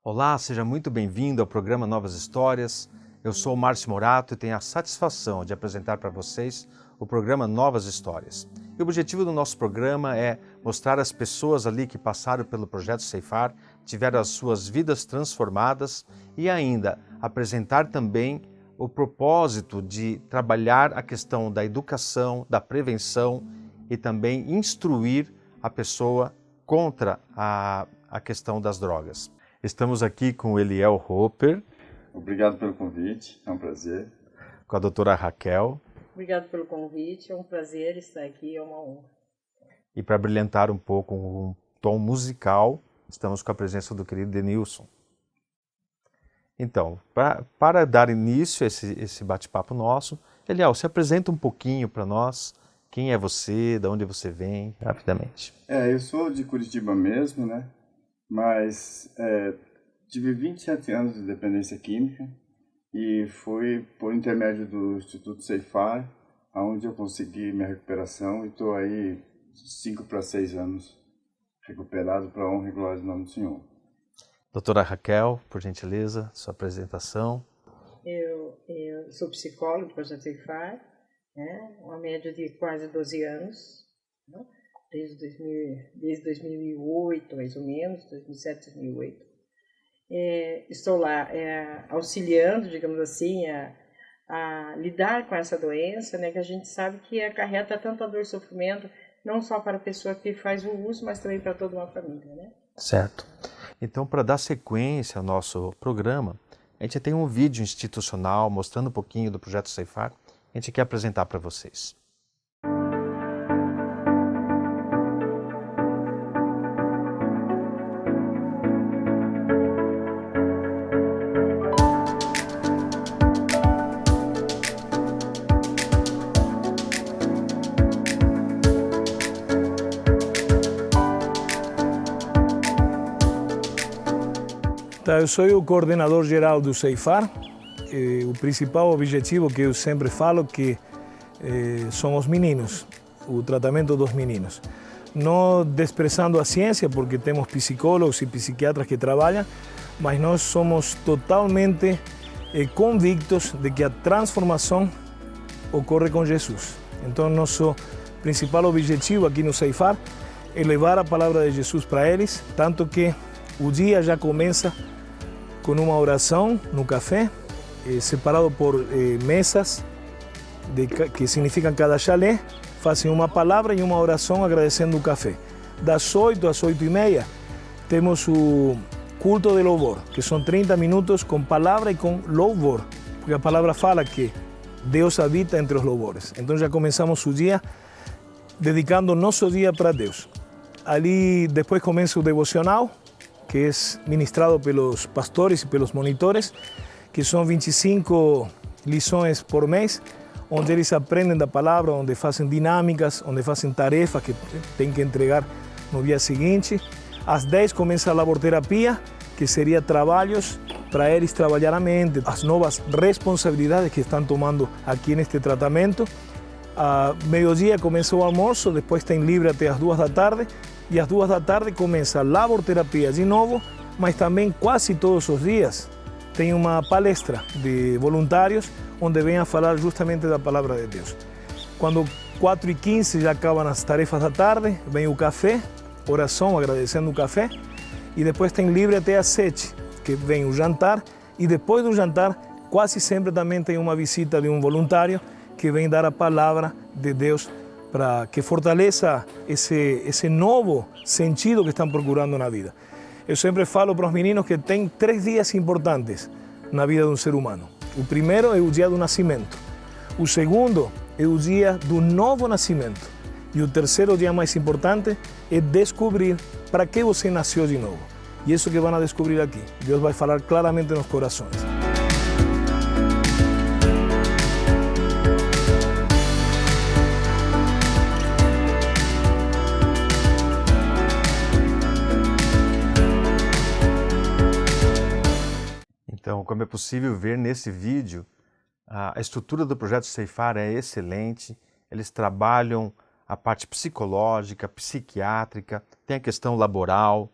Olá, seja muito bem-vindo ao programa Novas Histórias. Eu sou o Márcio Morato e tenho a satisfação de apresentar para vocês o programa Novas Histórias. E o objetivo do nosso programa é mostrar às pessoas ali que passaram pelo projeto Ceifar, tiveram as suas vidas transformadas e ainda apresentar também o propósito de trabalhar a questão da educação, da prevenção e também instruir a pessoa contra a questão das drogas. Estamos aqui com o Eliel Hopper. Obrigado pelo convite, é um prazer. Com a doutora Raquel. Obrigado pelo convite, é um prazer estar aqui, é uma honra. E para brilhantar um pouco um tom musical, estamos com a presença do querido Denilson. Então, para dar início a esse bate-papo nosso, Eliel, se apresenta um pouquinho para nós. Quem é você, de onde você vem, rapidamente. Eu sou de Curitiba mesmo, né? Mas tive 27 anos de dependência química e foi por intermédio do Instituto Ceifar, onde eu consegui minha recuperação e estou aí 5 para 6 anos recuperado para a honra e glória do nome do Senhor. Doutora Raquel, por gentileza, sua apresentação. Eu sou psicóloga do projeto Ceifar, né? Uma média de quase 12 anos, né? Desde 2008, mais ou menos, 2007, 2008. Estou lá auxiliando, digamos assim, a lidar com essa doença, né, que a gente sabe que acarreta tanta dor e sofrimento, não só para a pessoa que faz o uso, mas também para toda uma família, né? Certo. Então, para dar sequência ao nosso programa, a gente tem um vídeo institucional mostrando um pouquinho do projeto Ceifar, a gente quer apresentar para vocês. Eu sou o coordenador geral do Ceifar. O principal objetivo que eu sempre falo que são os meninos, o tratamento dos meninos. Não desprezando a ciência, porque temos psicólogos e psiquiatras que trabalham, mas nós somos totalmente convictos de que a transformação ocorre com Jesus. Então, nosso principal objetivo aqui no Ceifar é levar a palavra de Jesus para eles, tanto que o dia já começa com uma oração no café, separado por mesas, que significam cada chalé, fazem uma palavra e uma oração agradecendo o café. Das 8 às 8h30, temos o culto de louvor, que são 30 minutos com palavra e com louvor, porque a palavra fala que Deus habita entre os louvores. Então já começamos o dia dedicando nosso dia para Deus. Ali depois começa o devocional, que é ministrado pelos pastores e pelos monitores, que são 25 lições por mês, onde eles aprendem da palavra, onde fazem dinâmicas, onde fazem tarefas que têm que entregar no dia seguinte. Às 10 começa a laborterapia, que seria trabalhos para eles trabalhar a mente, as novas responsabilidades que estão tomando aqui neste tratamento. A meio-dia começa o almoço, depois tem livre até as 2 da tarde, e às 2 da tarde começa a laborterapia de novo, mas também quase todos os dias tem uma palestra de voluntários onde vêm a falar justamente da palavra de Deus. Quando 4h15 já acabam as tarefas da tarde, vem o café, oração, agradecendo o café, e depois tem livre até às 7, que vem o jantar, e depois do jantar quase sempre também tem uma visita de um voluntário que vem dar a palavra de Deus para que fortaleça esse novo sentido que estão procurando na vida. Eu sempre falo para os meninos que tem 3 dias importantes na vida de um ser humano. O primeiro é o dia do nascimento. O segundo é o dia do novo nascimento. E o terceiro dia mais importante é descobrir para que você nasceu de novo. E isso que vão descobrir aqui. Deus vai falar claramente nos corações. Então, como é possível ver nesse vídeo, a estrutura do projeto Ceifar é excelente, eles trabalham a parte psicológica, psiquiátrica, tem a questão laboral,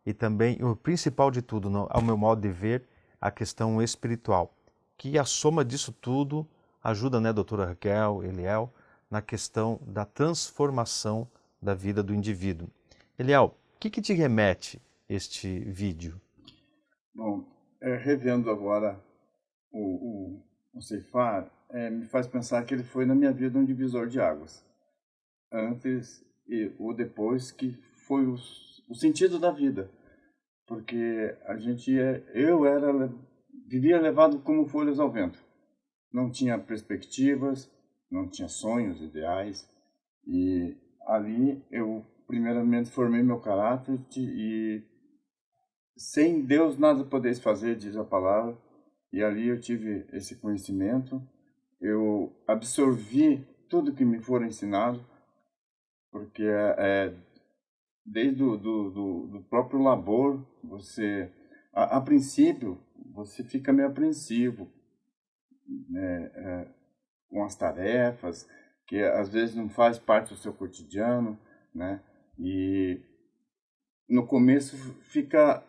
e também, o principal de tudo, ao meu modo de ver, a questão espiritual, que a soma disso tudo ajuda, né, doutora Raquel, Eliel, na questão da transformação da vida do indivíduo. Eliel, o que te remete este vídeo? Bom, revendo agora o Ceifar, me faz pensar que ele foi na minha vida um divisor de águas. Antes e o depois, que foi o sentido da vida. Porque vivia levado como folhas ao vento. Não tinha perspectivas, não tinha sonhos, ideais. E ali eu primeiramente formei meu caráter e sem Deus nada podeis fazer, diz a palavra. E ali eu tive esse conhecimento, eu absorvi tudo que me for ensinado, porque desde do próprio labor, você, a princípio, você fica meio apreensivo, né, com as tarefas, que às vezes não faz parte do seu cotidiano, né, e no começo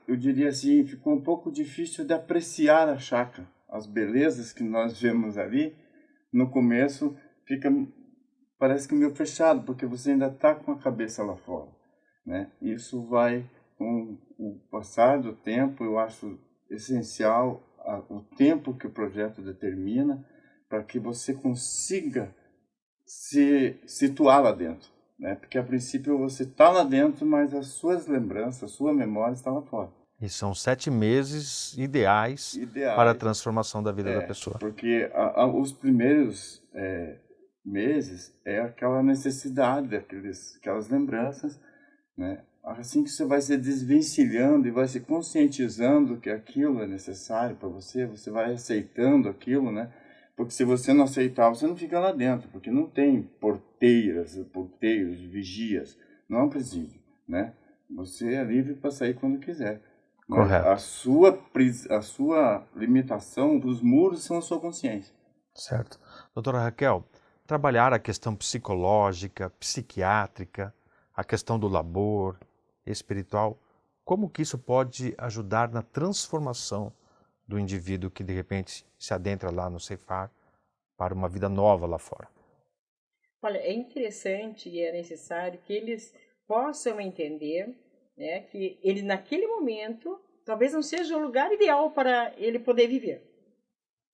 eu diria assim, ficou um pouco difícil de apreciar a chácara, as belezas que nós vemos ali. No começo parece que meio fechado, porque você ainda está com a cabeça lá fora, né? Isso vai, com o passar do tempo, eu acho essencial o tempo que o projeto determina para que você consiga se situar lá dentro, né? Porque a princípio você está lá dentro, mas as suas lembranças, a sua memória está lá fora. E são 7 meses ideais para a transformação da vida da pessoa. Porque os primeiros meses é aquela necessidade, aquelas lembranças, né? Assim que você vai se desvencilhando e vai se conscientizando que aquilo é necessário para você, você vai aceitando aquilo, né? Porque se você não aceitar, você não fica lá dentro, porque não tem porteiros, vigias, não é um presídio, né? Você é livre para sair quando quiser. Correto. A sua limitação, os muros são a sua consciência. Certo. Doutora Raquel, trabalhar a questão psicológica, psiquiátrica, a questão do labor espiritual, como que isso pode ajudar na transformação do indivíduo que de repente se adentra lá no Ceifar para uma vida nova lá fora? Olha, é interessante e é necessário que eles possam entender, né, que ele naquele momento talvez não seja o lugar ideal para ele poder viver,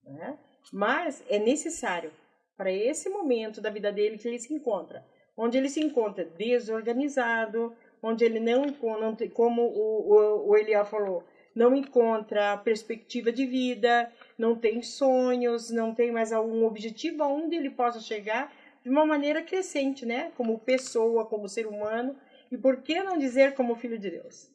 né? Mas é necessário para esse momento da vida dele que ele se encontra, onde ele se encontra desorganizado, onde ele não encontra, como o Eliel falou, não encontra perspectiva de vida, não tem sonhos, não tem mais algum objetivo aonde ele possa chegar de uma maneira crescente, né? Como pessoa, como ser humano, e por que não dizer como filho de Deus,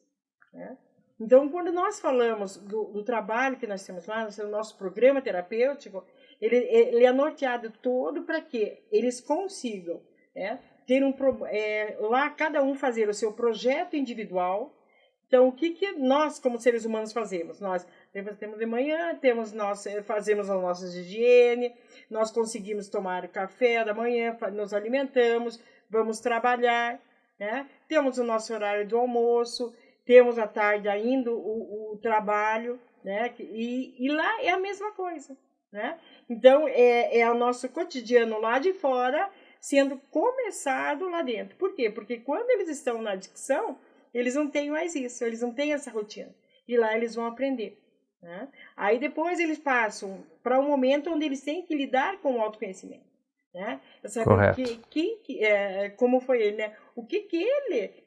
né? Então, quando nós falamos do trabalho que nós temos lá, no nosso programa terapêutico, ele é norteado todo para que eles consigam, né, ter lá cada um fazer o seu projeto individual. Então, o que nós, como seres humanos, fazemos? Nós temos de manhã, fazemos as nossas higiene, nós conseguimos tomar café da manhã, nos alimentamos, vamos trabalhar, né? Temos o nosso horário do almoço, temos à tarde ainda o trabalho, né? E lá é a mesma coisa, né? Então, é o nosso cotidiano lá de fora sendo começado lá dentro. Por quê? Porque quando eles estão na adicção, eles não têm mais isso, eles não têm essa rotina. E lá eles vão aprender, né? Aí depois eles passam para um momento onde eles têm que lidar com o autoconhecimento, né? Correto. Como foi ele, né?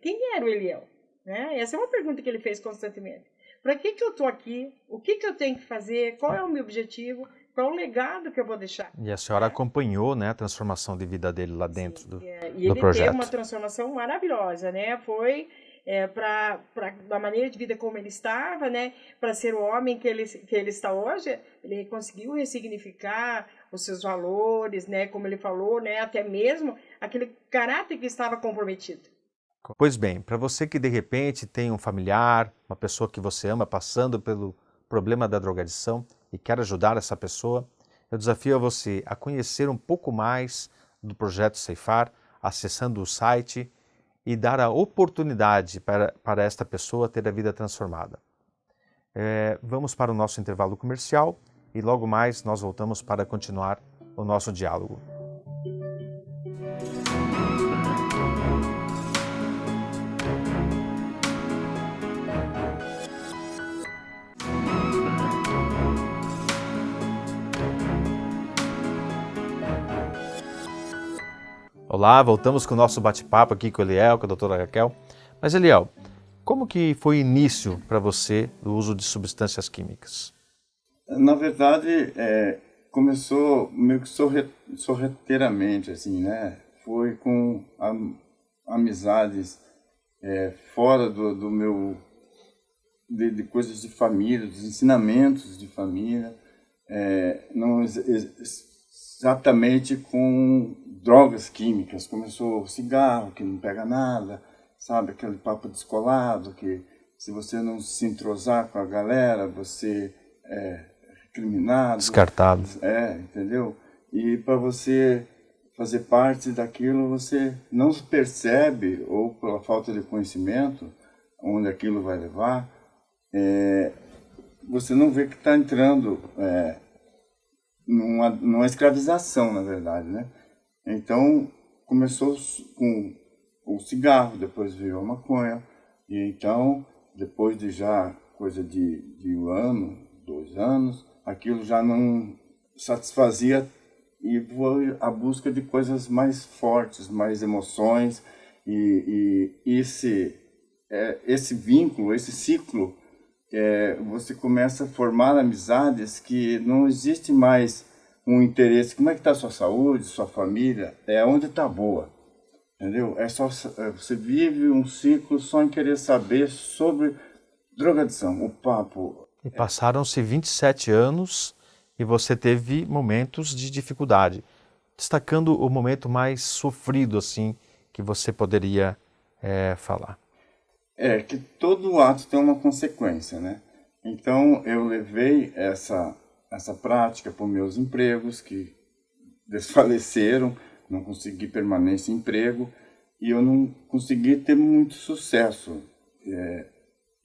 Quem era o Eliel? Né? Essa é uma pergunta que ele fez constantemente. Para que eu estou aqui? O que eu tenho que fazer? Qual é o meu objetivo? Qual é o legado que eu vou deixar? E a senhora acompanhou, né, a transformação de vida dele lá dentro do projeto. E ele teve uma transformação maravilhosa, né? Foi da maneira de vida como ele estava, né? Para ser o homem que ele está hoje, ele conseguiu ressignificar os seus valores, né? Como ele falou, né? Até mesmo aquele caráter que estava comprometido. Pois bem, para você que de repente tem um familiar, uma pessoa que você ama passando pelo problema da drogadição e quer ajudar essa pessoa, eu desafio a você a conhecer um pouco mais do projeto Ceifar, acessando o site e dar a oportunidade para esta pessoa ter a vida transformada. Vamos para o nosso intervalo comercial e logo mais nós voltamos para continuar o nosso diálogo. Olá, voltamos com o nosso bate-papo aqui com o Eliel, com a doutora Raquel. Mas Eliel, como que foi o início para você do uso de substâncias químicas? Na verdade, começou meio que sorrateiramente, assim, né? Foi com amizades fora do meu... de coisas de família, dos ensinamentos de família, não exatamente com drogas químicas. Começou o cigarro, que não pega nada, sabe? Aquele papo descolado, que se você não se entrosar com a galera, você é recriminado. Descartado. Entendeu? E para você fazer parte daquilo, você não percebe, ou pela falta de conhecimento, onde aquilo vai levar, você não vê que está entrando numa escravização, na verdade, né? Então, começou com o cigarro, depois veio a maconha, e então, depois de já coisa de 1 ano, 2 anos, aquilo já não satisfazia e foi a busca de coisas mais fortes, mais emoções, e esse vínculo, esse ciclo, você começa a formar amizades que não existe mais um interesse. Como é que está a sua saúde, sua família? Onde está boa, entendeu? Você vive um ciclo só em querer saber sobre drogadição, o papo. E passaram-se 27 anos e você teve momentos de dificuldade, destacando o momento mais sofrido, assim, que você poderia falar. Que todo ato tem uma consequência, né? Então, eu levei essa prática para os meus empregos, que desfaleceram, não consegui permanência em emprego, e eu não consegui ter muito sucesso.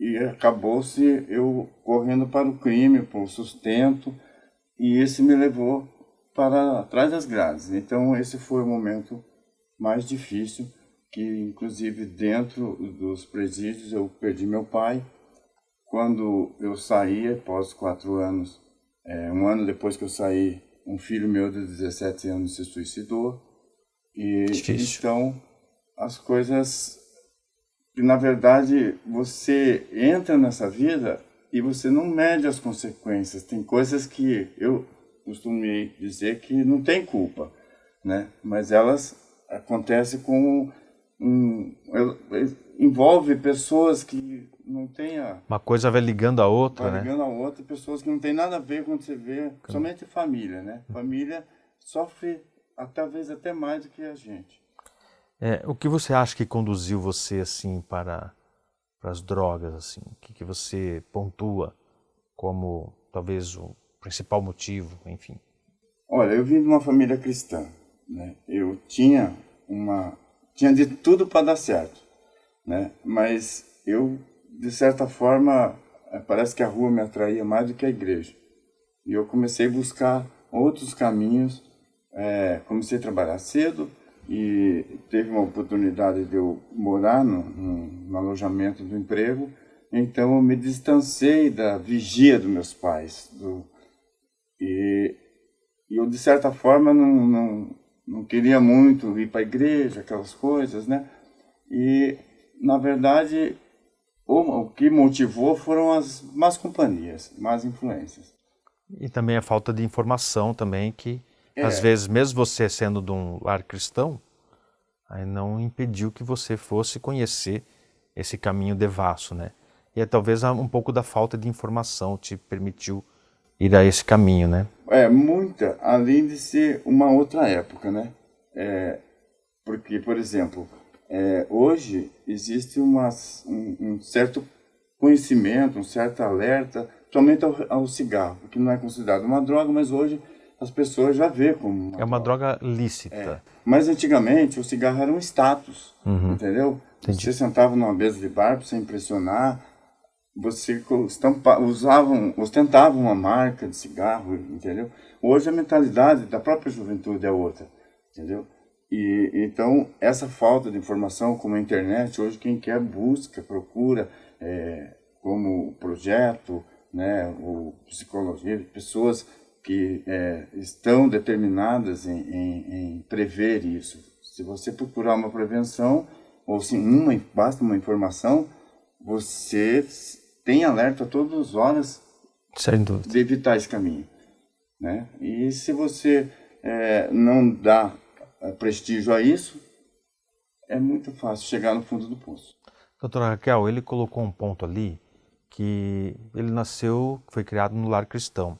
E acabou-se eu correndo para o crime, para o sustento, e esse me levou para trás das grades. Então, esse foi o momento mais difícil, que inclusive dentro dos presídios eu perdi meu pai. Quando eu saí, após 4 anos, 1 ano depois que eu saí, um filho meu de 17 anos se suicidou. E difícil. Então, as coisas... Na verdade, você entra nessa vida e você não mede as consequências. Tem coisas que eu costumo dizer que não tem culpa, né? Mas elas acontecem com... envolve pessoas que não têm uma coisa vai ligando a outra, vai ligando a outra, pessoas que não tem nada a ver quando você vê, somente família, né? Família sofre talvez até mais do que a gente. O que você acha que conduziu você assim para as drogas, assim? O que você pontua como talvez o principal motivo, enfim? Olha, eu vim de uma família cristã, né? Eu tinha de tudo para dar certo, né? Mas eu, de certa forma, parece que a rua me atraía mais do que a igreja. E eu comecei a buscar outros caminhos, comecei a trabalhar cedo e teve uma oportunidade de eu morar no alojamento do emprego. Então eu me distanciei da vigia dos meus pais. E eu, de certa forma, não queria muito ir para a igreja, aquelas coisas, né? E, na verdade, o que motivou foram as más companhias, más influências. E também a falta de informação também, que às vezes, mesmo você sendo de um lar cristão, aí não impediu que você fosse conhecer esse caminho devasso, né? E talvez um pouco da falta de informação te permitiu ir a esse caminho, né? Muita, além de ser uma outra época, né? Porque, por exemplo, hoje existe um certo conhecimento, um certo alerta, somente ao cigarro, que não é considerado uma droga, mas hoje as pessoas já vê como É uma droga lícita. É. Mas antigamente o cigarro era um status, entendeu? Entendi. Você sentava numa mesa de bar para você impressionar, você ostentava uma marca de cigarro, entendeu? Hoje a mentalidade da própria juventude é outra, entendeu? E então essa falta de informação, como a internet, hoje quem quer busca, procura, como projeto, né, ou psicologia, pessoas que estão determinadas em prever isso. Se você procurar uma prevenção, ou se basta uma informação, você tem alerta todas as horas Sem dúvida. de evitar esse caminho, né? E se você não dá prestígio a isso, é muito fácil chegar no fundo do poço. Doutora Raquel, ele colocou um ponto ali que ele nasceu, foi criado no lar cristão.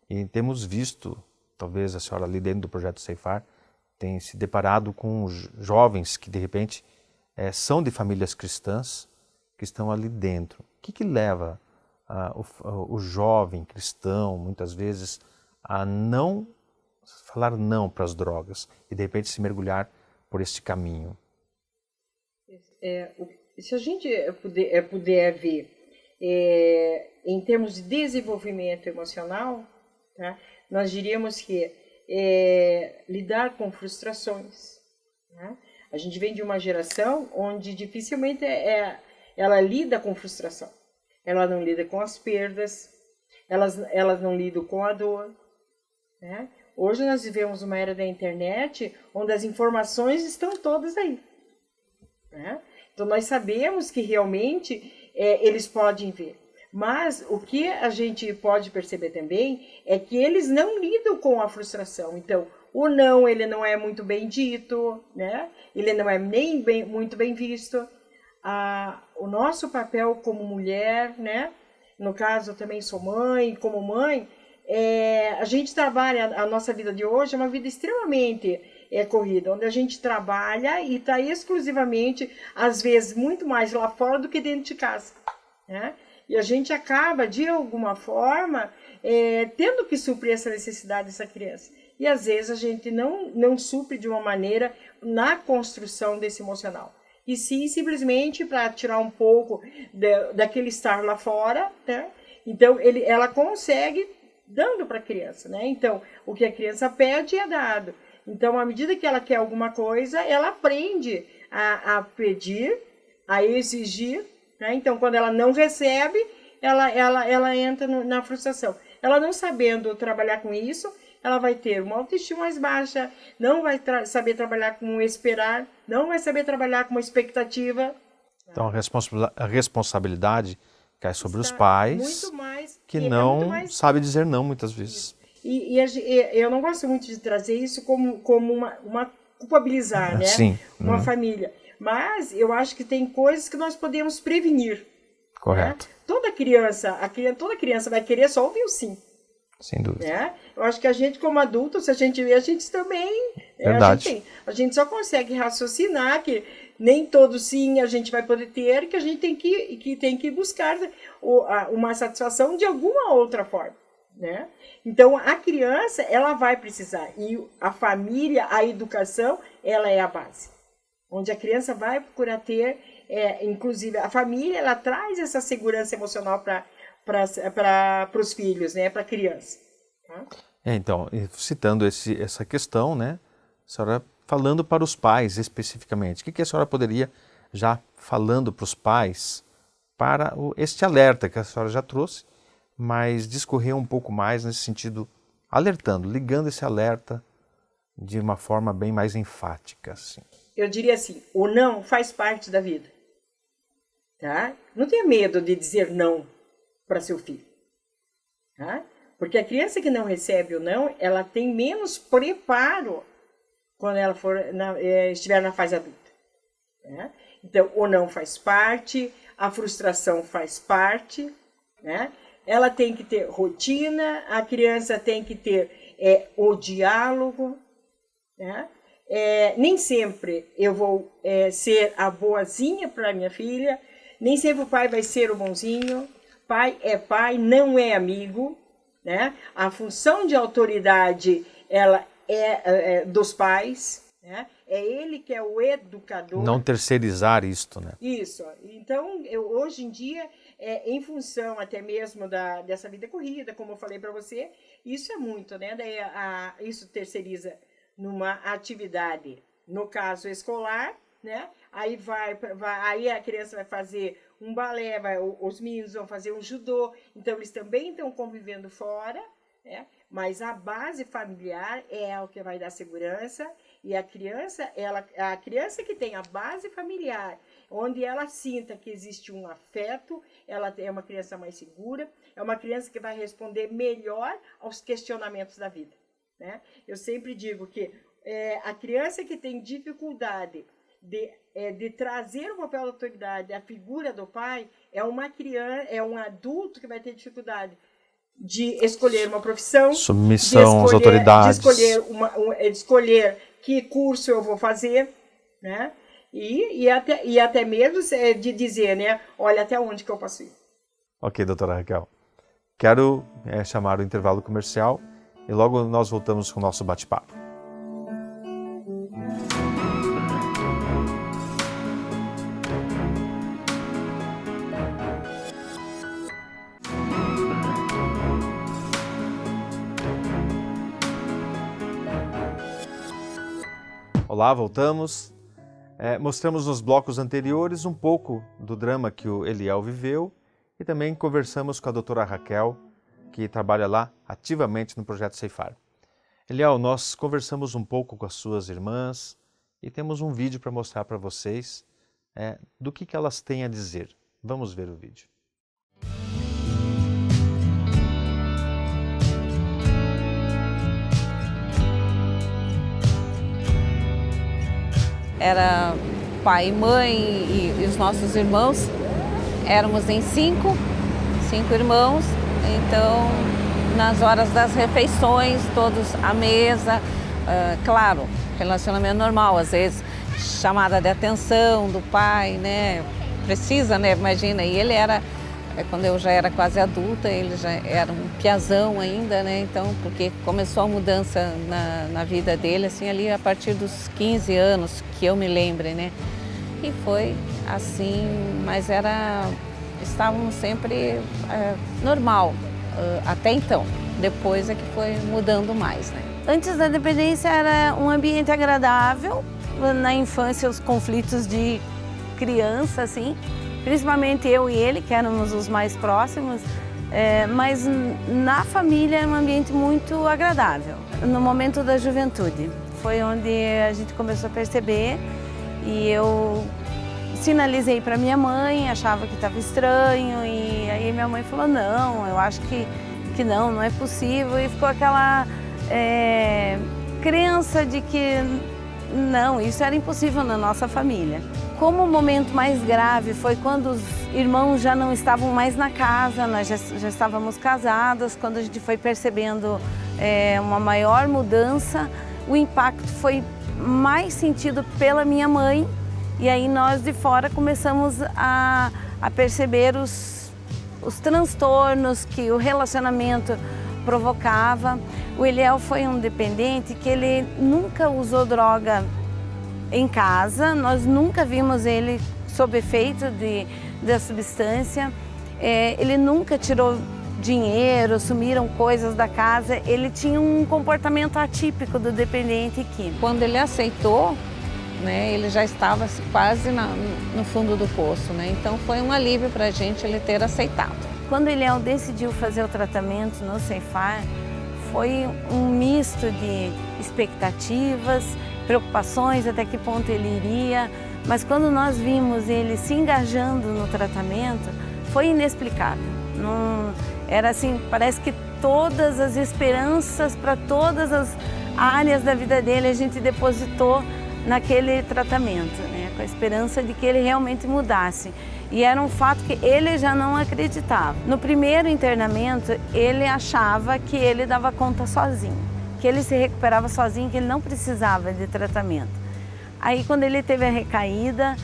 E temos visto, talvez a senhora ali dentro do projeto Ceifar, tem se deparado com jovens que de repente são de famílias cristãs que estão ali dentro. O que leva o jovem cristão, muitas vezes, a não falar não para as drogas e de repente se mergulhar por este caminho? Se a gente puder ver em termos de desenvolvimento emocional, tá? Nós diríamos que lidar com frustrações. Tá? A gente vem de uma geração onde dificilmente ela lida com frustração. Ela não lida com as perdas, elas não lidam com a dor. Né? Hoje nós vivemos uma era da internet onde as informações estão todas aí. Né? Então nós sabemos que realmente eles podem ver. Mas o que a gente pode perceber também é que eles não lidam com a frustração. Então, o não, ele não é muito bem dito, né? Ele não é nem muito bem visto. O nosso papel como mulher, né? No caso, eu também sou mãe, como mãe, a gente trabalha, a nossa vida de hoje é uma vida extremamente corrida, onde a gente trabalha e está exclusivamente, às vezes, muito mais lá fora do que dentro de casa, né? E a gente acaba, de alguma forma, tendo que suprir essa necessidade dessa criança. E às vezes a gente não supre de uma maneira na construção desse emocional. E sim, simplesmente para tirar um pouco daquele estar lá fora, né? Então, ela consegue dando para a criança, né? Então, o que a criança pede é dado. Então, à medida que ela quer alguma coisa, ela aprende a pedir, a exigir, né? Então, quando ela não recebe, ela entra na frustração. Ela não sabendo trabalhar com isso, ela vai ter uma autoestima mais baixa, não vai saber trabalhar com esperar, não vai saber trabalhar com uma expectativa. Então, a responsabilidade cai sobre os pais, que não sabem dizer não muitas vezes. E eu não gosto muito de trazer isso como uma culpabilizar, né? Sim. Uma família. Mas eu acho que tem coisas que nós podemos prevenir. Correto. Né? Toda criança vai querer só ouvir o sim. Sem dúvida. Né? Eu acho que a gente, como adulto, se a gente vê, a gente também... Verdade. A gente só consegue raciocinar que nem todo sim a gente vai poder ter, que a gente tem que buscar uma satisfação de alguma outra forma. Né? Então, a criança, ela vai precisar. E a família, a educação, ela é a base. Onde a criança vai procurar ter, inclusive, a família, ela traz essa segurança emocional para os filhos, né? Para a criança. Tá? Então, citando essa questão, né? A senhora falando para os pais especificamente, o que a senhora poderia, já falando para os pais, para este alerta que a senhora já trouxe, mas discorrer um pouco mais nesse sentido, alertando, ligando esse alerta de uma forma bem mais enfática, assim. Eu diria assim, o não faz parte da vida. Tá? Não tenha medo de dizer não para seu filho. Tá? Porque a criança que não recebe o não, ela tem menos preparo quando ela estiver na fase adulta. Tá? Então, o não faz parte, a frustração faz parte, né? Ela tem que ter rotina, a criança tem que ter o diálogo, né? Nem sempre eu vou ser a boazinha para minha filha, nem sempre o pai vai ser o bonzinho. Pai é pai, não é amigo, né? A função de autoridade, ela é dos pais, né? É ele que é o educador. Não terceirizar isto, né? Isso. Então, hoje em dia, em função até mesmo dessa vida corrida, como eu falei para você, isso é muito, né? Daí, isso terceiriza numa atividade, no caso escolar, né? Aí aí a criança vai fazer um balé, os meninos vão fazer um judô, então eles também estão convivendo fora, né? Mas a base familiar é o que vai dar segurança, e a criança que tem a base familiar, onde ela sinta que existe um afeto, ela é uma criança mais segura, é uma criança que vai responder melhor aos questionamentos da vida, né? Eu sempre digo que a criança que tem dificuldade de trazer o papel da autoridade, a figura do pai, é uma criança, é um adulto que vai ter dificuldade de escolher uma profissão, submissão às autoridades, de escolher que curso eu vou fazer, né? E até mesmo de dizer, né? Olha, até onde que eu posso ir. Ok, doutora Raquel. Quero chamar o intervalo comercial e logo nós voltamos com o nosso bate-papo. Olá, voltamos. Mostramos nos blocos anteriores um pouco do drama que o Eliel viveu e também conversamos com a doutora Raquel, que trabalha lá ativamente no projeto Ceifar. Eliel, nós conversamos um pouco com as suas irmãs e temos um vídeo para mostrar para vocês do que elas têm a dizer. Vamos ver o vídeo. Era pai, mãe e os nossos irmãos. Éramos em cinco irmãos. Então, nas horas das refeições, todos à mesa. Claro, relacionamento normal, às vezes chamada de atenção do pai, né? Precisa, né? Imagina, e ele era, quando eu já era quase adulta, ele já era um piazão ainda, né? Então, porque começou a mudança na vida dele, assim, ali a partir dos 15 anos, que eu me lembre, né? E foi assim, mas estávamos sempre normal, até então. Depois é que foi mudando mais, né? Antes da dependência era um ambiente agradável, na infância os conflitos de criança, assim, principalmente eu e ele, que éramos os mais próximos, mas na família era um ambiente muito agradável. No momento da juventude, foi onde a gente começou a perceber e eu sinalizei para minha mãe, achava que estava estranho e aí minha mãe falou, não, eu acho que não é possível, e ficou aquela crença de que não, isso era impossível na nossa família. Como o momento mais grave foi quando os irmãos já não estavam mais na casa, nós já estávamos casadas, quando a gente foi percebendo uma maior mudança, o impacto foi mais sentido pela minha mãe, e aí nós de fora começamos a perceber os transtornos que o relacionamento provocava. O Eliel foi um dependente que ele nunca usou droga em casa, nós nunca vimos ele sob efeito da substância, ele nunca tirou dinheiro, sumiram coisas da casa, ele tinha um comportamento atípico do dependente químico. Quando ele aceitou, né, ele já estava quase no fundo do poço, né? Então foi um alívio para a gente ele ter aceitado. Quando o Eliel decidiu fazer o tratamento no Ceifar, foi um misto de expectativas, preocupações, até que ponto ele iria, mas quando nós vimos ele se engajando no tratamento, foi inexplicável. Não, era assim, parece que todas as esperanças para todas as áreas da vida dele a gente depositou naquele tratamento, né? Com a esperança de que ele realmente mudasse. E era um fato que ele já não acreditava. No primeiro internamento, ele achava que ele dava conta sozinho, que ele se recuperava sozinho, que ele não precisava de tratamento. Aí, quando ele teve a recaída,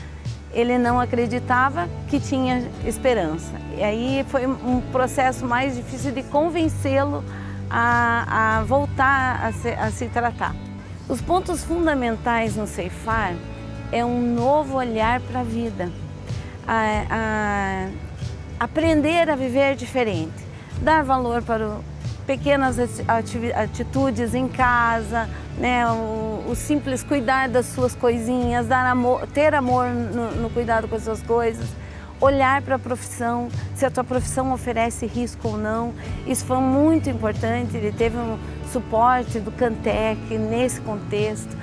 ele não acreditava que tinha esperança. E aí foi um processo mais difícil de convencê-lo a voltar a se tratar. Os pontos fundamentais no ceifar é um novo olhar para a vida, aprender a viver diferente, dar valor para pequenas atitudes em casa, né? O simples cuidar das suas coisinhas, dar amor, ter amor no cuidado com as suas coisas, olhar para a profissão, se a tua profissão oferece risco ou não. Isso foi muito importante, ele teve um suporte do Cantec nesse contexto.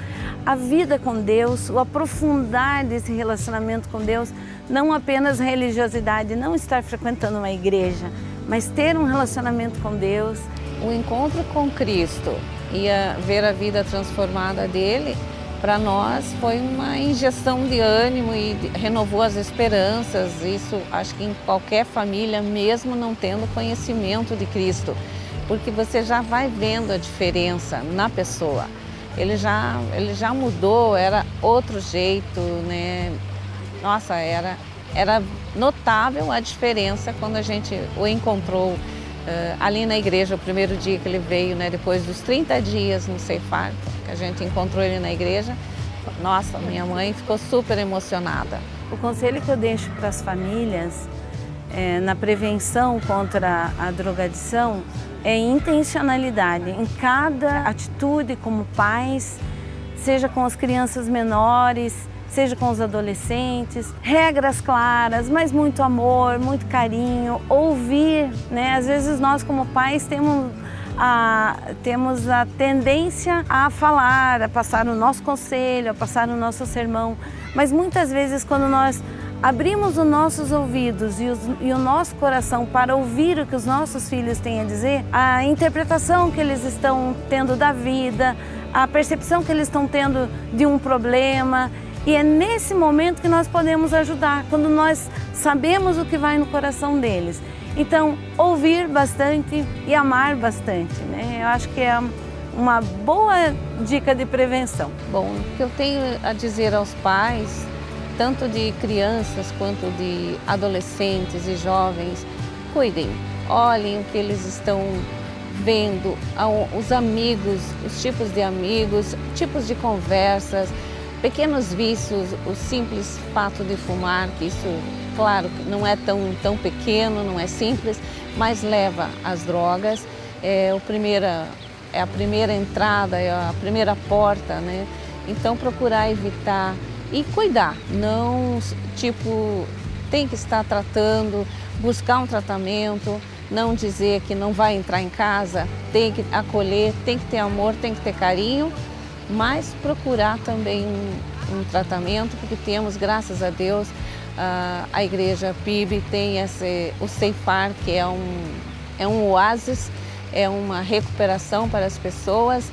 A vida com Deus, o aprofundar desse relacionamento com Deus, não apenas religiosidade, não estar frequentando uma igreja, mas ter um relacionamento com Deus. O encontro com Cristo e ver a vida transformada dele, para nós foi uma injeção de ânimo e renovou as esperanças. Isso acho que em qualquer família, mesmo não tendo conhecimento de Cristo, porque você já vai vendo a diferença na pessoa. Ele já mudou, era outro jeito, né? Nossa, era notável a diferença quando a gente o encontrou ali na igreja, o primeiro dia que ele veio, né? Depois dos 30 dias no ceifar, que a gente encontrou ele na igreja. Nossa, minha mãe ficou super emocionada. O conselho que eu deixo para as famílias na prevenção contra a drogadição é intencionalidade em cada atitude como pais, seja com as crianças menores, seja com os adolescentes, regras claras, mas muito amor, muito carinho, ouvir, né? Às vezes nós como pais temos a tendência a falar, a passar o nosso conselho, a passar o nosso sermão, mas muitas vezes quando nós abrimos os nossos ouvidos e o nosso coração para ouvir o que os nossos filhos têm a dizer, a interpretação que eles estão tendo da vida, a percepção que eles estão tendo de um problema, e é nesse momento que nós podemos ajudar, quando nós sabemos o que vai no coração deles. Então, ouvir bastante e amar bastante, né? Eu acho que é uma boa dica de prevenção. Bom, o que eu tenho a dizer aos pais, tanto de crianças quanto de adolescentes e jovens, cuidem, olhem o que eles estão vendo, os amigos, os tipos de amigos, tipos de conversas, pequenos vícios, o simples fato de fumar, que isso, claro, não é tão pequeno, não é simples, mas leva às drogas. É a primeira entrada, é a primeira porta, né? Então procurar evitar e cuidar, não, tem que estar tratando, buscar um tratamento, não dizer que não vai entrar em casa, tem que acolher, tem que ter amor, tem que ter carinho, mas procurar também um tratamento, porque temos, graças a Deus, a Igreja PIB tem o ceifar, que é um oásis, é uma recuperação para as pessoas.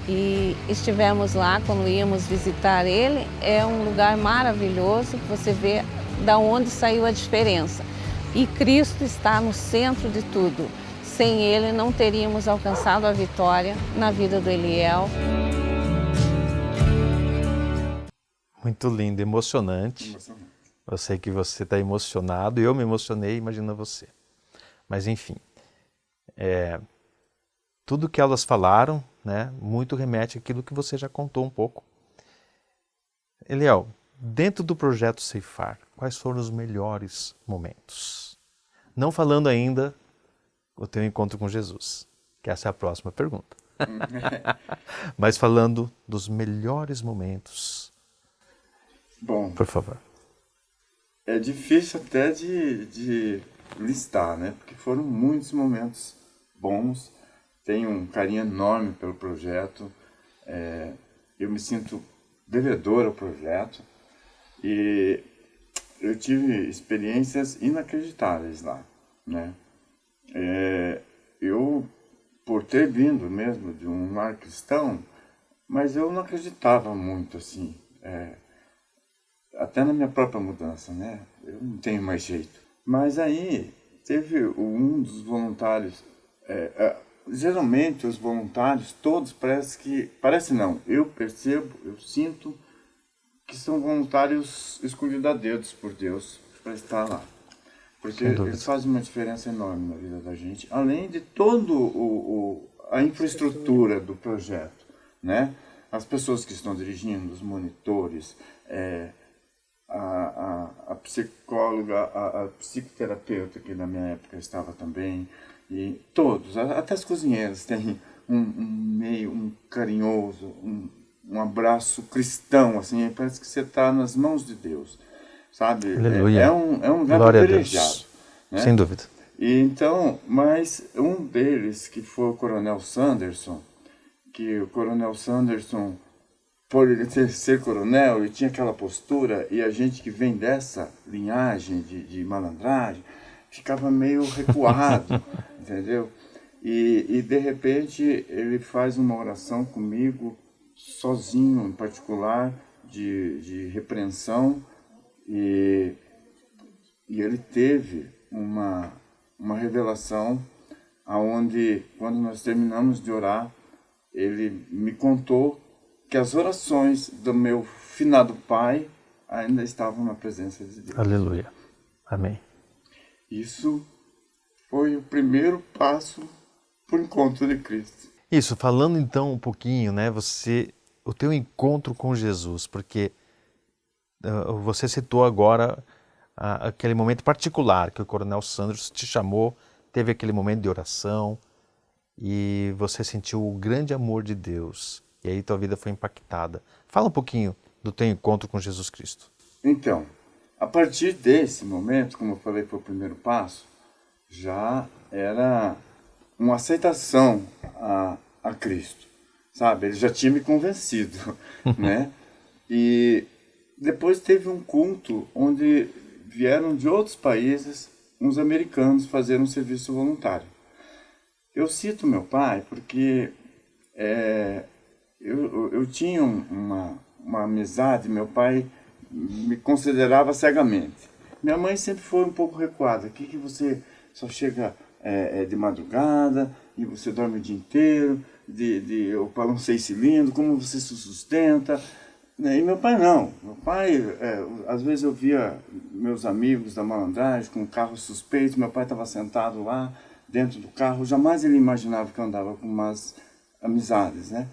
E estivemos lá quando íamos visitar ele, é um lugar maravilhoso, você vê da onde saiu a diferença. E Cristo está no centro de tudo. Sem ele não teríamos alcançado a vitória na vida do Eliel. Muito lindo, emocionante. Eu sei que você está emocionado, eu me emocionei, imagina você. Mas enfim, tudo que elas falaram, né, muito remete àquilo que você já contou um pouco. Eliel, dentro do projeto Ceifar, quais foram os melhores momentos? Não falando ainda o teu encontro com Jesus, que essa é a próxima pergunta. Mas falando dos melhores momentos. Bom, por favor. É difícil até de listar, né? Porque foram muitos momentos bons. Tenho um carinho enorme pelo projeto. Eu me sinto devedor ao projeto. E eu tive experiências inacreditáveis lá, né? Eu, por ter vindo mesmo de um lar cristão, mas eu não acreditava muito, assim, até na minha própria mudança, né? Eu não tenho mais jeito. Mas aí teve um dos voluntários, geralmente os voluntários todos parece não, eu percebo, eu sinto que são voluntários escolhidos a dedos por Deus para estar lá. Porque eles fazem uma diferença enorme na vida da gente, além de todo a infraestrutura do projeto, né? As pessoas que estão dirigindo, os monitores, a psicóloga, a psicoterapeuta, que na minha época estava também, e todos, até as cozinheiras têm um carinhoso, um abraço cristão, assim, parece que você está nas mãos de Deus, sabe? Aleluia. É um lugar Glória a privilegiado. Deus. Né? Sem dúvida. E então, mas um deles, que foi o Coronel Sanderson, que o Coronel Sanderson, por ele ser coronel, ele tinha aquela postura, e a gente que vem dessa linhagem de malandragem ficava meio recuado, entendeu? E de repente ele faz uma oração comigo, sozinho, em particular, de repreensão, e ele teve uma revelação aonde, quando nós terminamos de orar, ele me contou que as orações do meu finado pai ainda estavam na presença de Deus. Aleluia. Amém. Isso foi o primeiro passo para o encontro de Cristo. Isso, falando então um pouquinho, né, o teu encontro com Jesus, porque você citou agora aquele momento particular que o Coronel Sanders te chamou, teve aquele momento de oração e você sentiu o grande amor de Deus e aí tua vida foi impactada. Fala um pouquinho do teu encontro com Jesus Cristo. Então, a partir desse momento, como eu falei, foi o primeiro passo, já era uma aceitação a Cristo, sabe? Ele já tinha me convencido, né? E depois teve um culto onde vieram de outros países uns americanos fazer um serviço voluntário. Eu cito meu pai porque eu tinha uma amizade, meu pai me considerava cegamente. Minha mãe sempre foi um pouco recuada. Que você só chega de madrugada e você dorme o dia inteiro, eu falo 6 cilindros, como você se sustenta? E meu pai não. Meu pai, às vezes eu via meus amigos da malandragem com carros suspeitos, meu pai estava sentado lá dentro do carro, jamais ele imaginava que eu andava com umas amizades, né?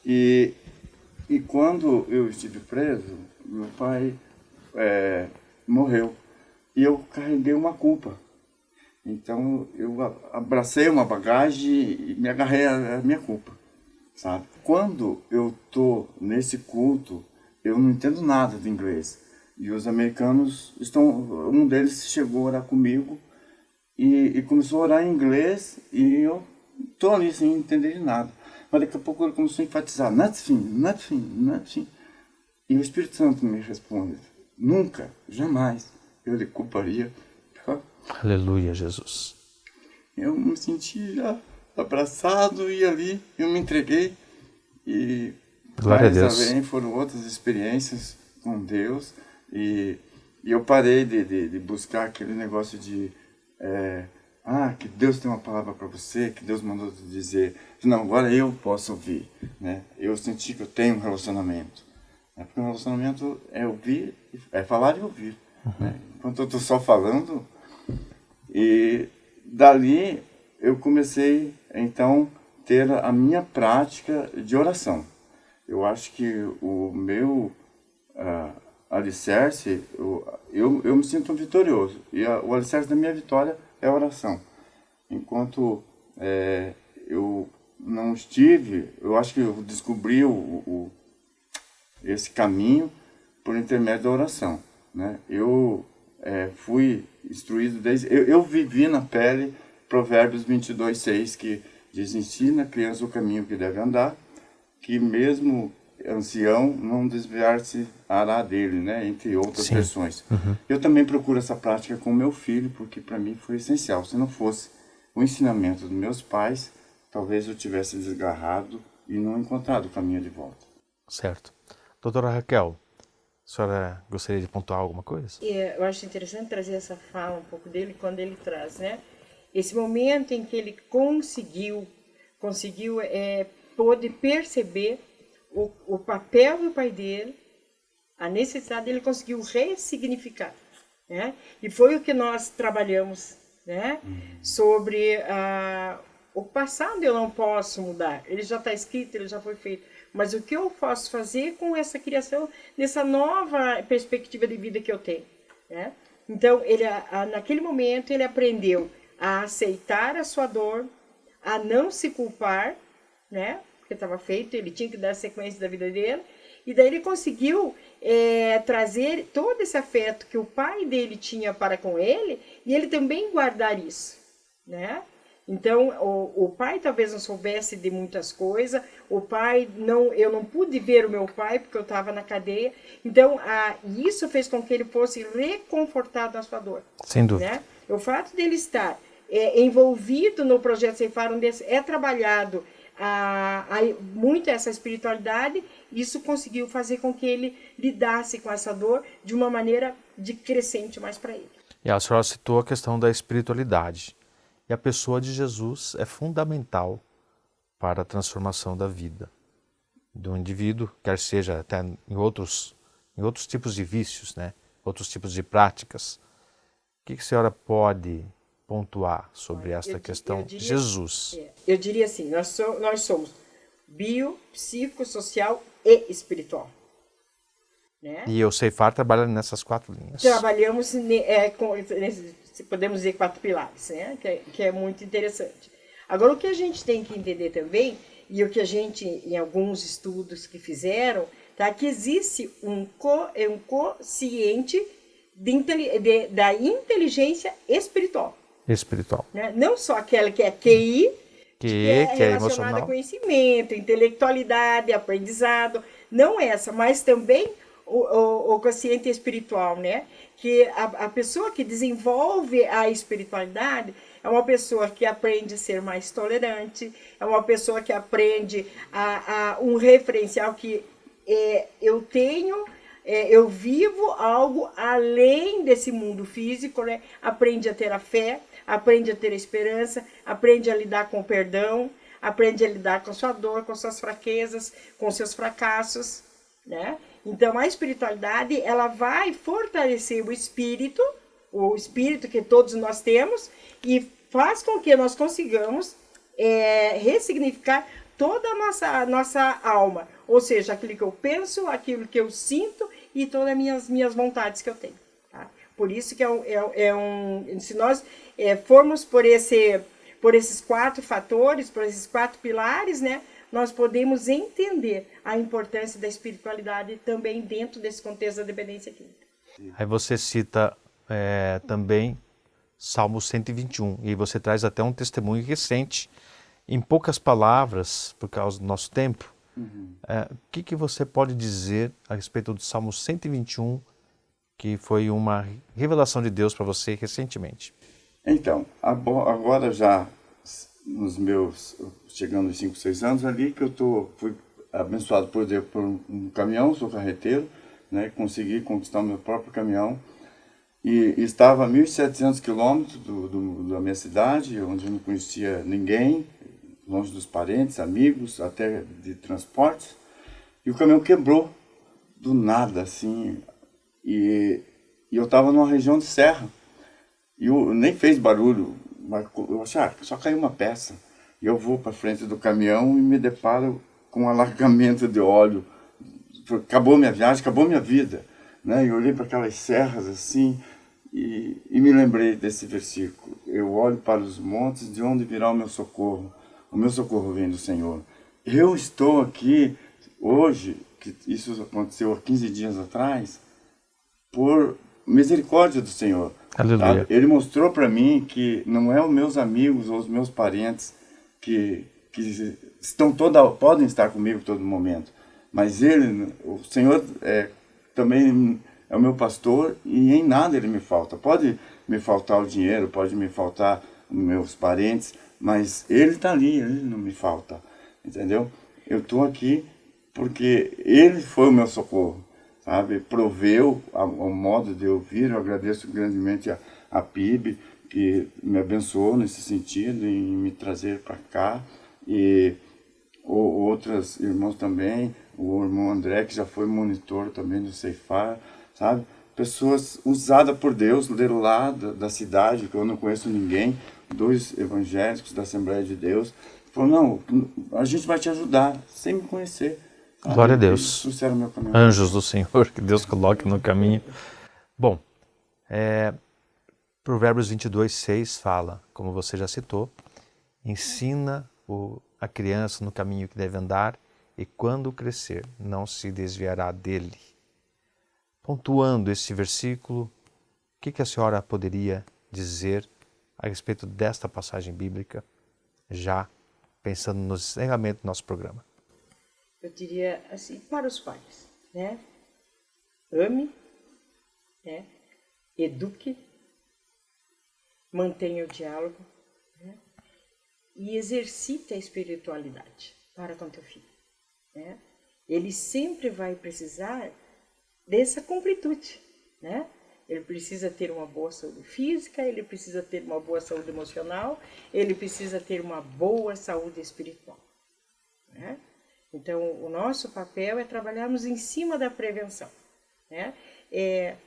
E quando eu estive preso, meu pai morreu e eu carreguei uma culpa. Então eu abracei uma bagagem e me agarrei à minha culpa, sabe? Quando eu tô nesse culto, eu não entendo nada de inglês. E os americanos um deles chegou a orar comigo e começou a orar em inglês e eu tô ali sem entender de nada. Mas daqui a pouco ele começou a enfatizar, nothing. E o Espírito Santo me responde, nunca, jamais eu lhe culparia. Aleluia, Jesus. Eu me senti já abraçado e ali eu me entreguei. E glória a Deus. Também foram outras experiências com Deus. E eu parei de buscar aquele negócio de que Deus tem uma palavra para você, que Deus mandou te dizer. Não, agora eu posso ouvir, né? Eu senti que eu tenho um relacionamento. Porque um relacionamento é ouvir, é falar e ouvir. Né? Enquanto eu estou só falando, e dali eu comecei então ter a minha prática de oração. Eu acho que o meu alicerce, eu me sinto vitorioso. E o alicerce da minha vitória é a oração. Enquanto eu não estive, eu acho que eu descobri esse caminho por intermédio da oração. Né? Eu fui instruído desde... Eu vivi na pele Provérbios 22:6, que diz, ensina a criança o caminho que deve andar, que mesmo ancião não desviar-se-á dele, né? Entre outras versões. Eu também procuro essa prática com meu filho, porque para mim foi essencial. Se não fosse o ensinamento dos meus pais, talvez eu tivesse desgarrado e não encontrado o caminho de volta. Certo. Doutora Raquel, a senhora gostaria de pontuar alguma coisa? Eu acho interessante trazer essa fala um pouco dele, quando ele traz, né? Esse momento em que ele conseguiu pôde perceber o papel do pai dele A necessidade ele conseguiu ressignificar, né? E foi o que nós trabalhamos, né? Sobre o passado eu não posso mudar, ele já está escrito, ele já foi feito, mas o que eu posso fazer com essa criação, nessa nova perspectiva de vida que eu tenho, né? Então, naquele momento, ele aprendeu a aceitar a sua dor, a não se culpar, né? Porque estava feito, ele tinha que dar a sequência da vida dele, e daí ele conseguiu trazer todo esse afeto que o pai dele tinha para com ele, e ele também guardar isso, né? Então, o pai talvez não soubesse de muitas coisas, eu não pude ver o meu pai porque eu estava na cadeia, então isso fez com que ele fosse reconfortado na sua dor. Sem dúvida. Né? O fato dele estar envolvido no projeto Ceifar, onde é trabalhado muito essa espiritualidade, isso conseguiu fazer com que ele lidasse com essa dor de uma maneira crescente mais para ele. E a senhora citou a questão da espiritualidade. E a pessoa de Jesus é fundamental para a transformação da vida do indivíduo, quer seja até em outros tipos de vícios, né? Outros tipos de práticas. O que a senhora pode pontuar sobre esta questão? Jesus. Eu diria assim, nós somos bio, psicossocial e espiritual. Né? E o Ceifar trabalha nessas 4 linhas. Trabalhamos podemos dizer 4 pilares, né? que é muito interessante. Agora, o que a gente tem que entender também, e o que a gente, em alguns estudos que fizeram, tá, que existe um quociente da inteligência espiritual. Espiritual. Né? Não só aquela que é QI, que é relacionada emocional, a conhecimento, intelectualidade, aprendizado, não essa, mas também o quociente espiritual, né? Que a pessoa que desenvolve a espiritualidade é uma pessoa que aprende a ser mais tolerante, é uma pessoa que aprende um referencial que eu vivo algo além desse mundo físico, né? Aprende a ter a fé, aprende a ter a esperança, aprende a lidar com o perdão, aprende a lidar com a sua dor, com suas fraquezas, com seus fracassos, né? Então, a espiritualidade, ela vai fortalecer o espírito que todos nós temos, e faz com que nós consigamos ressignificar toda a nossa alma. Ou seja, aquilo que eu penso, aquilo que eu sinto e todas as minhas vontades que eu tenho. Tá? Por isso que se nós formos por esses 4 fatores, por esses 4 pilares, né? Nós podemos entender a importância da espiritualidade também dentro desse contexto da dependência química. Aí você cita também Salmo 121, e você traz até um testemunho recente. Em poucas palavras, por causa do nosso tempo, o que você pode dizer a respeito do Salmo 121, que foi uma revelação de Deus para você recentemente? Então, agora já nos meus, chegando aos 5, 6 anos ali, que fui abençoado por Deus por um caminhão, sou carreteiro, né, consegui conquistar o meu próprio caminhão, e estava a 1.700 quilômetros da minha cidade, onde eu não conhecia ninguém, longe dos parentes, amigos, até de transporte, e o caminhão quebrou do nada, assim, e eu estava numa região de serra, e nem fez barulho, mas eu achei, só caiu uma peça. E eu vou para frente do caminhão e me deparo com um alargamento de óleo. Acabou minha viagem, acabou minha vida. Né? E eu olhei para aquelas serras assim e me lembrei desse versículo. Eu olho para os montes, de onde virá o meu socorro? O meu socorro vem do Senhor. Eu estou aqui hoje, que isso aconteceu há 15 dias atrás, por misericórdia do Senhor. Aleluia. Tá? Ele mostrou para mim que não é os meus amigos ou os meus parentes que podem estar comigo todo momento, mas o Senhor também é o meu pastor, e em nada ele me falta. Pode me faltar o dinheiro, pode me faltar meus parentes, mas ele está ali, ele não me falta, entendeu? Eu estou aqui porque ele foi o meu socorro. Sabe, proveu o modo de eu vir. Eu agradeço grandemente a PIB, que me abençoou nesse sentido, em me trazer para cá. E outros irmãos também, o irmão André, que já foi monitor também do Ceifar, sabe? Pessoas usadas por Deus de lá da cidade, que eu não conheço ninguém, 2 evangélicos da Assembleia de Deus, falaram, não, a gente vai te ajudar, sem me conhecer. Sabe? Glória a Deus. Trouxeram meu caminho. Anjos do Senhor, que Deus coloque no caminho. Bom, Provérbios 22:6 fala, como você já citou, ensina a criança no caminho que deve andar e quando crescer não se desviará dele. Pontuando este versículo, o que a senhora poderia dizer a respeito desta passagem bíblica, já pensando no encerramento do nosso programa? Eu diria assim, para os pais, né? Ame, né? Eduque, mantenha o diálogo, né? E exercite a espiritualidade para com teu filho, né? Ele sempre vai precisar dessa completude, né? Ele precisa ter uma boa saúde física, ele precisa ter uma boa saúde emocional, ele precisa ter uma boa saúde espiritual, né? Então, o nosso papel é trabalharmos em cima da prevenção, né?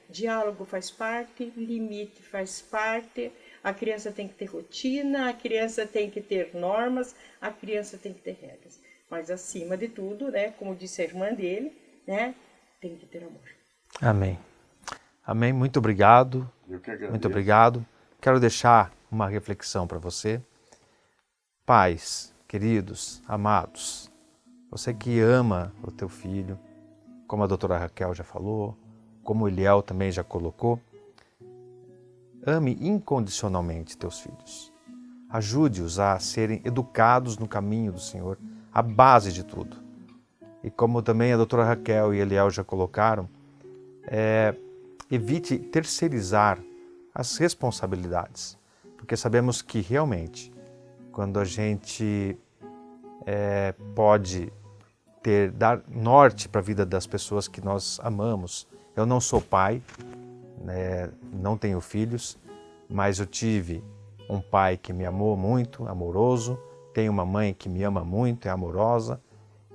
Diálogo faz parte, limite faz parte, a criança tem que ter rotina, a criança tem que ter normas, a criança tem que ter regras. Mas, acima de tudo, né, como disse a irmã dele, né, tem que ter amor. Amém. Amém. Muito obrigado. Eu que agradeço. Muito obrigado. Quero deixar uma reflexão para você. Pais, queridos, amados, você que ama o teu filho, como a doutora Raquel já falou, como o Eliel também já colocou, ame incondicionalmente teus filhos. Ajude-os a serem educados no caminho do Senhor, a base de tudo. E como também a doutora Raquel e Eliel já colocaram, evite terceirizar as responsabilidades, porque sabemos que realmente, quando a gente pode dar norte para a vida das pessoas que nós amamos. Eu não sou pai, não tenho filhos, mas eu tive um pai que me amou muito, amoroso, tenho uma mãe que me ama muito, é amorosa,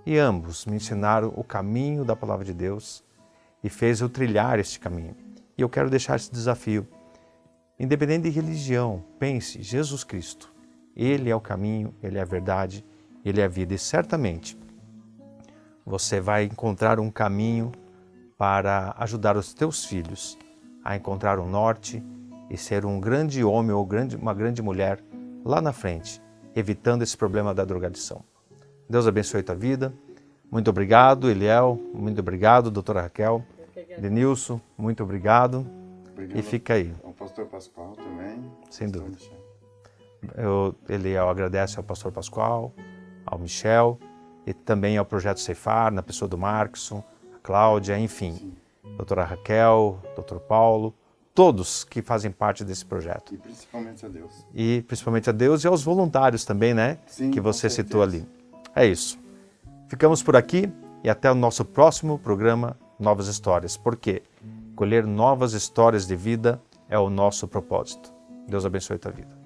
e ambos me ensinaram o caminho da palavra de Deus e fez eu trilhar este caminho. E eu quero deixar esse desafio. Independente de religião, pense, Jesus Cristo, Ele é o caminho, Ele é a verdade, Ele é a vida. E certamente você vai encontrar um caminho para ajudar os teus filhos a encontrar um norte e ser um grande homem ou uma grande mulher lá na frente, evitando esse problema da drogadição. Deus abençoe a tua vida. Muito obrigado, Eliel. Muito obrigado, doutora Raquel. Denilson, muito obrigado. Obrigado. E fica aí. Ao pastor Pascoal também. Sem dúvida. Eliel agradece ao pastor Pascoal, ao Michel e também ao Projeto Ceifar, na pessoa do Markson, a Cláudia, enfim, Sim. doutora Raquel, doutor Paulo, todos que fazem parte desse projeto. E principalmente a Deus. E principalmente a Deus e aos voluntários também, né? Sim, que você com citou certeza. ali. É isso. Ficamos por aqui e até o nosso próximo programa Novas Histórias, porque colher novas histórias de vida é o nosso propósito. Deus abençoe a tua vida.